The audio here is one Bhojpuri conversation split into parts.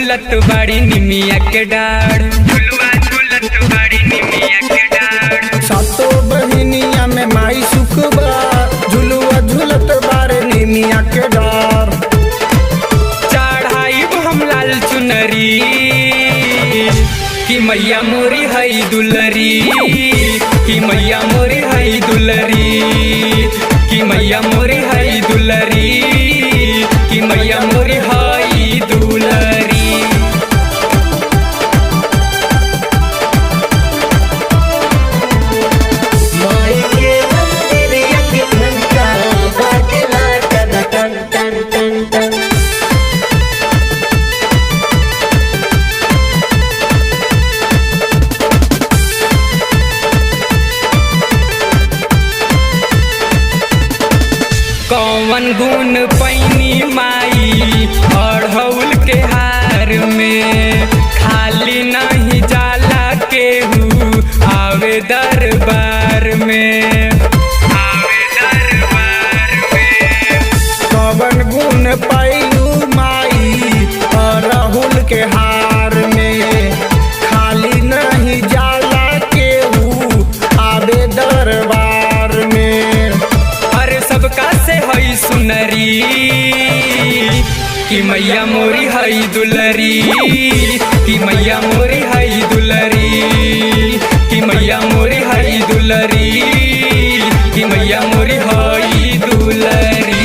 झूलत बाड़ी निमिया के डाढ़, झुलुआ झूलत बाड़ी निमिया के डाढ़। सातो बहिनिया में माई सुखबा, झुलुआ झूलत बारे निमिया के डार। चढ़ाई हम लाल चुनरी कि मैया मोरी हई दुलरी, कि मैया मोरी हई दुलरी, कि मैया मोरी हई दुलरी, कि मैया मोरी हई दुलरी। माई के मंदिरिया के घंटा बाजेला टन टन टन टन टन। कौवन गुण पैनी माई अढ़ौल के हार में, खाली नहीं जाला केहू आवे दरबार में, आवे दरबार में। कवन गुण पाइलू माई अरहुल के हार में, खाली नहीं जाला केहू आवे दरबार में। अरे सबका से हई सुनरी कि मैया मोरी हई दुलरी, कि मैया मोरी हई दुलरी, कि मैया मोरी हई दुलरी, कि मैया मोरी हई दुलरी।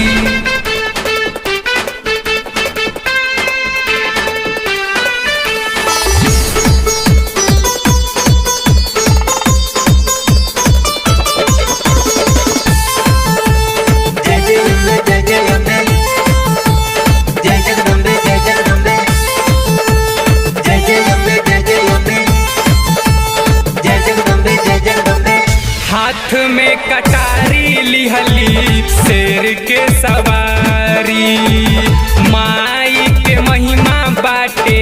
जय जय अम्बे, जय जय अम्बे, जय जगदम्बे, जय जगदम्बे, जय जय अम्बे, जय जय अम्बे, जय जगदम्बे, जय जगदम्बे। हाथ में कटारी लिहली शेर के सवारी, माई के महिमा बाटे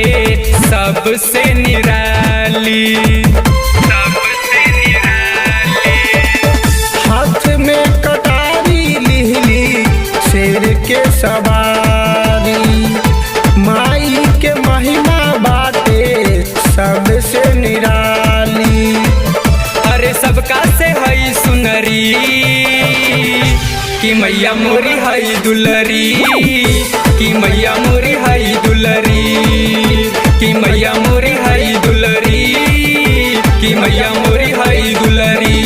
सबसे निराली, सबसे निराली। हाथ में कटारी लिहली शेर के सवारी, माई के महिमा बाटे सबसे निराली। अरे सबका से हई सुनरी कि मैया मोरी हई दुलरी, कि मैया मोरी हई दुलरी, कि मैया मोरी हई दुलरी, कि मैया मोरी हई दुलरी।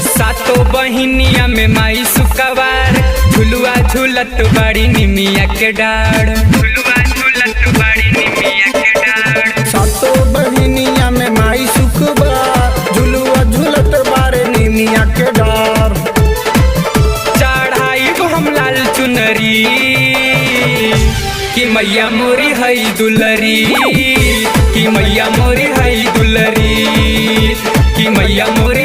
सातो बहिनिया में माई सुकवार, झुलुआ झूलत बाड़ी निमिया के डाढ़, झुलुआ झूलत बाड़ी निमिया के डाढ़। सातो बहिनिया में माई सुखबा, झुलुआ झूलत बारे निमिया के डार। चढ़ाई हम लाल चुनरी कि मैया मोरी हई दुलरी, कि मैया मोरी हई दुलरी, कि मैया मोरी